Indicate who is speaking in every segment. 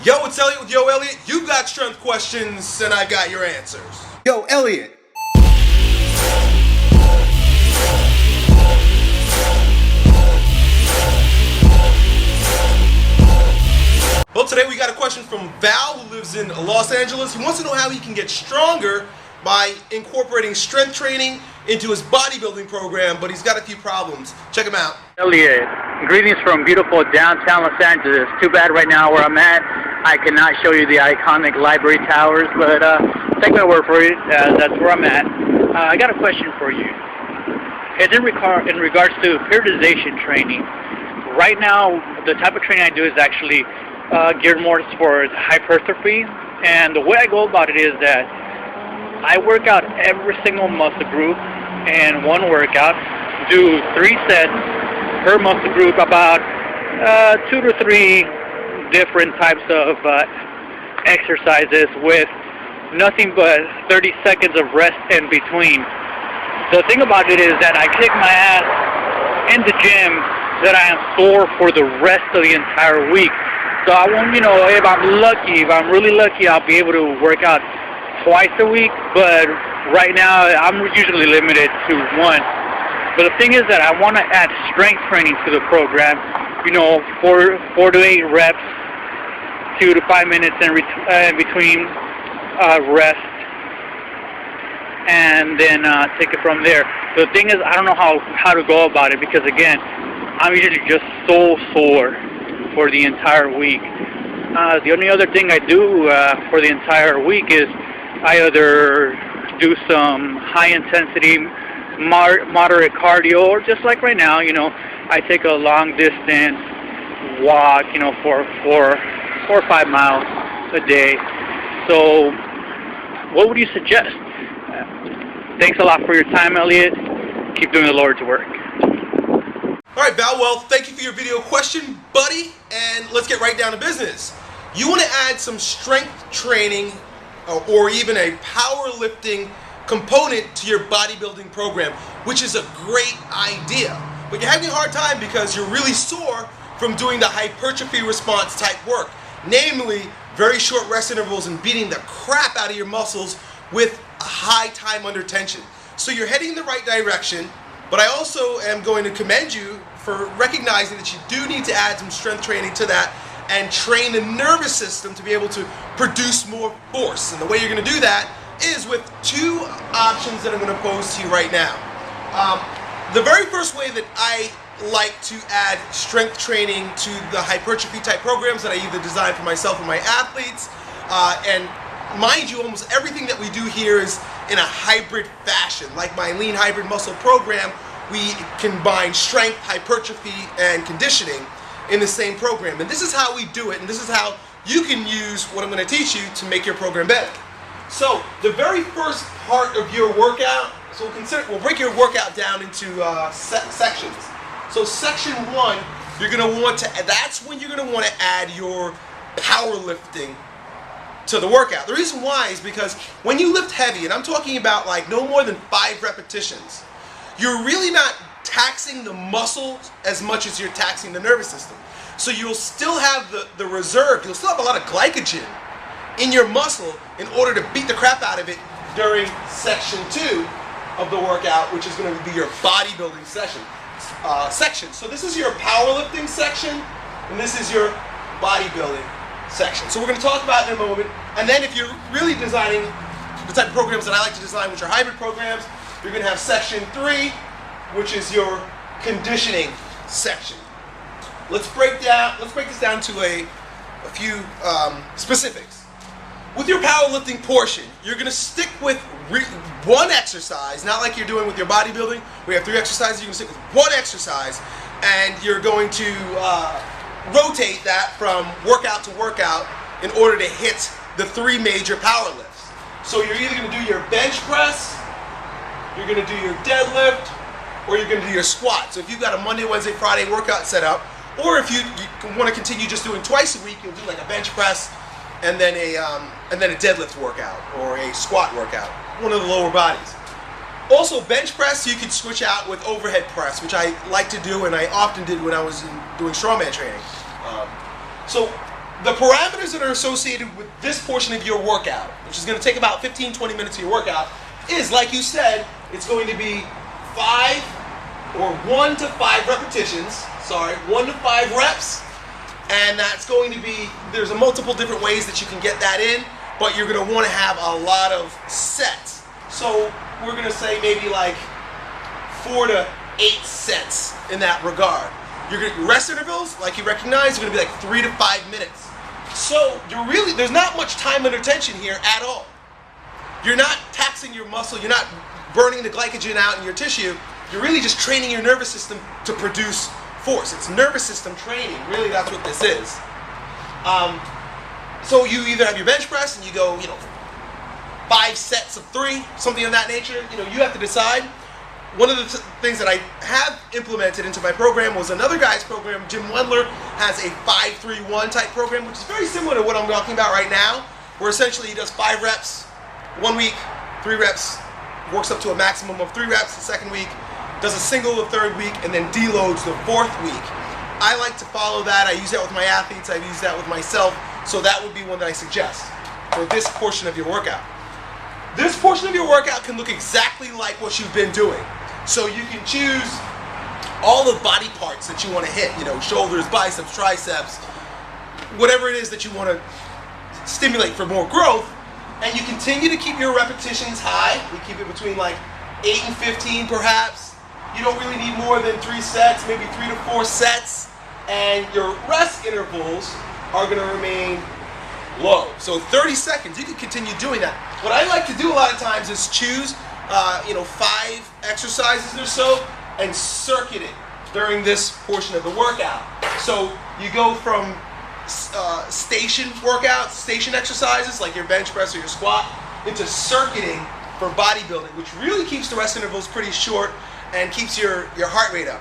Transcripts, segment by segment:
Speaker 1: Yo, it's Elliot with Yo Elliot. You got strength questions and I got your answers. Yo, Elliot. Well, today we got a question from Val, who lives in Los Angeles. He wants to know how he can get stronger by incorporating strength training into his bodybuilding program, but he's got a few problems. Check him out.
Speaker 2: Elliot, greetings from beautiful downtown Los Angeles. Too bad right now where I'm at, I cannot show you the iconic library towers, but take my word for it, that's where I'm at. I got a question for you. It's in regards to periodization training. Right now, the type of training I do is actually geared more towards hypertrophy, and the way I go about it is that I work out every single muscle group in one workout, do 3 sets per muscle group, about 2 to 3 different types of exercises with nothing but 30 seconds of rest in between. The thing about it is that I kick my ass in the gym that I am sore for the rest of the entire week. So I won't, if I'm really lucky, I'll be able to work out twice a week, but right now I'm usually limited to 1. But the thing is that I want to add strength training to the program, 4 to 8 reps, 2 to 5 minutes in between rest, and then take it from there. The thing is, I don't know how to go about it, because again, I'm usually just so sore for the entire week. The only other thing I do for the entire week is I either do some high intensity, moderate cardio, or just like right now, I take a long distance walk, for 4 or 5 miles a day. So what would you suggest? Thanks a lot for your time, Elliot. Keep doing the Lord's work.
Speaker 1: All right, Val, well, thank you for your video question, buddy, and let's get right down to business. You want to add some strength training or even a powerlifting component to your bodybuilding program, which is a great idea. But you're having a hard time because you're really sore from doing the hypertrophy response type work, namely very short rest intervals and beating the crap out of your muscles with a high time under tension. So you're heading in the right direction, but I also am going to commend you for recognizing that you do need to add some strength training to that and train the nervous system to be able to produce more force. And the way you're going to do that is with 2 options that I'm going to pose to you right now. The very first way that I like to add strength training to the hypertrophy type programs that I either design for myself or my athletes, and mind you, almost everything that we do here is in a hybrid fashion. Like my lean hybrid muscle program, we combine strength, hypertrophy, and conditioning in the same program. And this is how we do it, and this is how you can use what I'm going to teach you to make your program better. So the very first part of your workout, so we'll break your workout down into sections. So section 1, that's when you're going to want to add your powerlifting to the workout. The reason why is because when you lift heavy, and I'm talking about like no more than 5 repetitions, you're really not taxing the muscles as much as you're taxing the nervous system. So you'll still have the reserve, you'll still have a lot of glycogen in your muscle in order to beat the crap out of it during section 2 of the workout, which is going to be your bodybuilding section. So this is your powerlifting section, and this is your bodybuilding section. So we're going to talk about it in a moment. And then if you're really designing the type of programs that I like to design, which are hybrid programs, you're going to have section 3, which is your conditioning section. Let's break this down to a few specifics. With your powerlifting portion, you're going to stick with 1 exercise, not like you're doing with your bodybuilding. We have 3 exercises. You're going to stick with 1 exercise, and you're going to rotate that from workout to workout in order to hit the 3 major power lifts. So you're either going to do your bench press, you're going to do your deadlift, or you're going to do your squat. So if you've got a Monday, Wednesday, Friday workout set up, or if you want to continue just doing twice a week, you'll do like a bench press and then a deadlift workout or a squat workout, one of the lower bodies. Also, bench press you could switch out with overhead press, which I like to do and I often did when I was doing strongman training. So The parameters that are associated with this portion of your workout, which is going to take about 15-20 minutes of your workout, is, like you said, it's going to be 1 to 5 repetitions. 1 to 5 reps. And that's going to be, there's a multiple different ways that you can get that in, but you're going to want to have a lot of sets. So we're going to say maybe like 4 to 8 sets in that regard. Your rest intervals, like you recognize, are going to be like 3 to 5 minutes. So there's not much time under tension here at all. You're not taxing your muscle, you're not burning the glycogen out in your tissue, you're really just training your nervous system to produce force. It's nervous system training, really that's what this is. So you either have your bench press and you go, 5 sets of 3, something of that nature, you have to decide. One of the things that I have implemented into my program was another guy's program. Jim Wendler has a 5-3-1 type program, which is very similar to what I'm talking about right now, where essentially he does 5 reps 1 week, 3 reps, works up to a maximum of 3 reps the second week, does a single the third week, and then deloads the fourth week. I like to follow that. I use that with my athletes. I've used that with myself. So that would be one that I suggest for this portion of your workout. This portion of your workout can look exactly like what you've been doing. So you can choose all the body parts that you want to hit, shoulders, biceps, triceps, whatever it is that you want to stimulate for more growth. And you continue to keep your repetitions high. We keep it between like 8 and 15 perhaps. You don't really need more than 3 sets, maybe 3 to 4 sets. And your rest intervals are going to remain low. So 30 seconds, you can continue doing that. What I like to do a lot of times is choose 5 exercises or so and circuit it during this portion of the workout. So you go from station workouts, station exercises like your bench press or your squat, into circuiting for bodybuilding, which really keeps the rest intervals pretty short and keeps your heart rate up.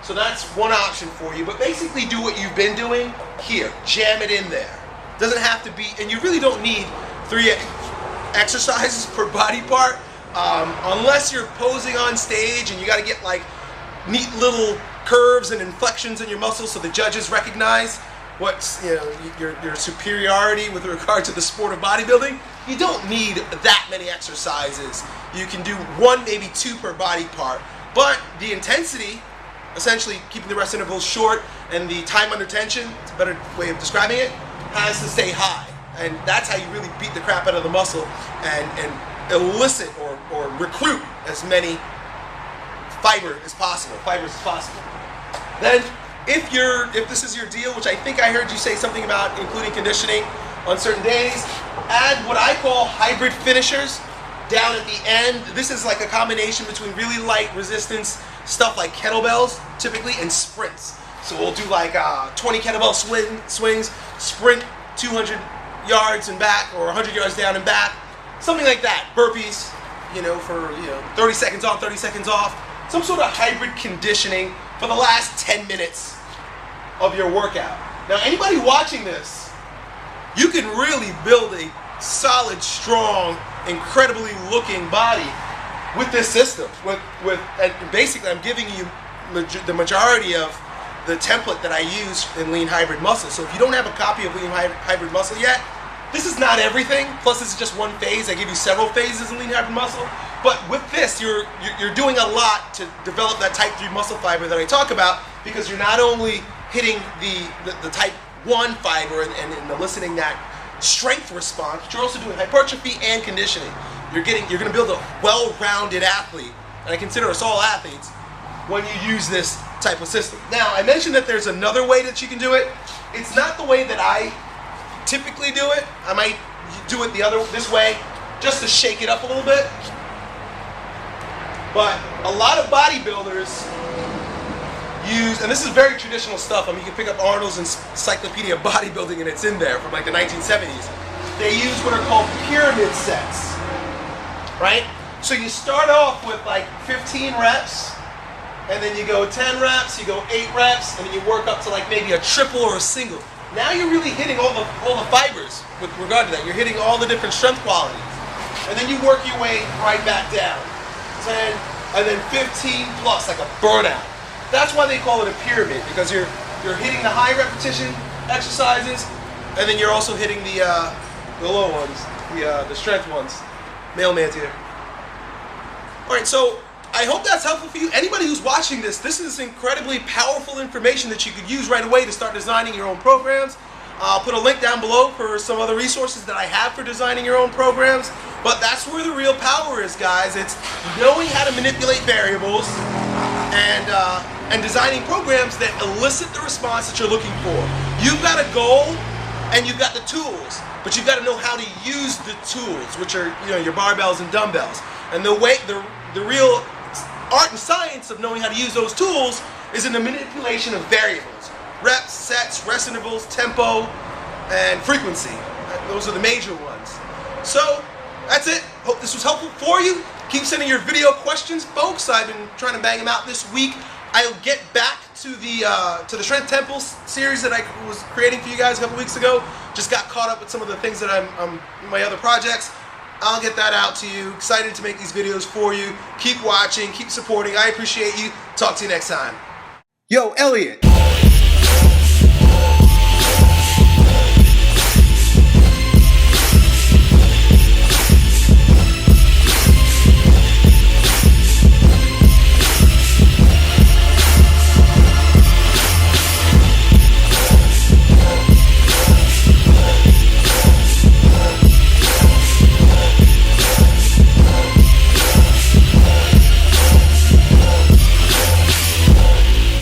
Speaker 1: So that's one option for you, but basically do what you've been doing here. Jam it in there. Doesn't have to be, and you really don't need 3 exercises per body part, unless you're posing on stage and you got to get like neat little curves and inflections in your muscles so the judges recognize what's your superiority with regard to the sport of bodybuilding. You don't need that many exercises. You can do 1, maybe 2 per body part, but the intensity, essentially keeping the rest intervals short, and the time under tension, it's a better way of describing it, has to stay high. And that's how you really beat the crap out of the muscle and elicit or recruit as many fibers as possible. Then if this is your deal, which I think I heard you say something about including conditioning on certain days, add what I call hybrid finishers down at the end. This is like a combination between really light resistance stuff like kettlebells typically and sprints. So we'll do like 20 kettlebell swings, sprint 200 yards and back, or 100 yards down and back, something like that. Burpees, for 30 seconds on, 30 seconds off. Some sort of hybrid conditioning for the last 10 minutes of your workout. Now, anybody watching this, you can really build a solid, strong, incredibly looking body with this system. And basically, I'm giving you the majority of the template that I use in Lean Hybrid Muscle. So if you don't have a copy of Lean Hybrid Muscle yet, this is not everything. Plus, this is just one phase. I give you several phases in Lean Hybrid Muscle. But with this, you're doing a lot to develop that type 3 muscle fiber that I talk about, because you're not only hitting the type 1 fiber and eliciting that strength response, but you're also doing hypertrophy and conditioning. You're going to build a well-rounded athlete, and I consider us all athletes, when you use this type of system. Now, I mentioned that there's another way that you can do it. It's not the way that I typically do it. I might do it this way, just to shake it up a little bit. But a lot of bodybuilders use, and this is very traditional stuff. I mean, you can pick up Arnold's Encyclopedia of Bodybuilding, and it's in there from like the 1970s. They use what are called pyramid sets, right? So you start off with like 15 reps, and then you go 10 reps, you go 8 reps, and then you work up to like maybe a triple or a single. Now you're really hitting all the fibers with regard to that. You're hitting all the different strength qualities. And then you work your way right back down. 10, and then 15 plus, like a burnout. That's why they call it a pyramid, because you're hitting the high repetition exercises, And then you're also hitting the low ones, the strength ones. Mailman's here. All right, so I hope that's helpful for you. Anybody who's watching this is incredibly powerful information that you could use right away to start designing your own programs. I'll put a link down below for some other resources that I have for designing your own programs. But that's where the real power is, guys. It's knowing how to manipulate variables and designing programs that elicit the response that you're looking for. You've got a goal and you've got the tools, but you've got to know how to use the tools, which are your barbells and dumbbells. And the real art and science of knowing how to use those tools is in the manipulation of variables. Reps, sets, rest intervals, tempo, and frequency. Those are the major ones. So that's it. Hope this was helpful for you. Keep sending your video questions, folks. I've been trying to bang them out this week. I'll get back to the Strength Temple series that I was creating for you guys a couple weeks ago. Just got caught up with some of the things that I'm in my other projects. I'll get that out to you. Excited to make these videos for you. Keep watching, keep supporting. I appreciate you. Talk to you next time. Yo, Elliot.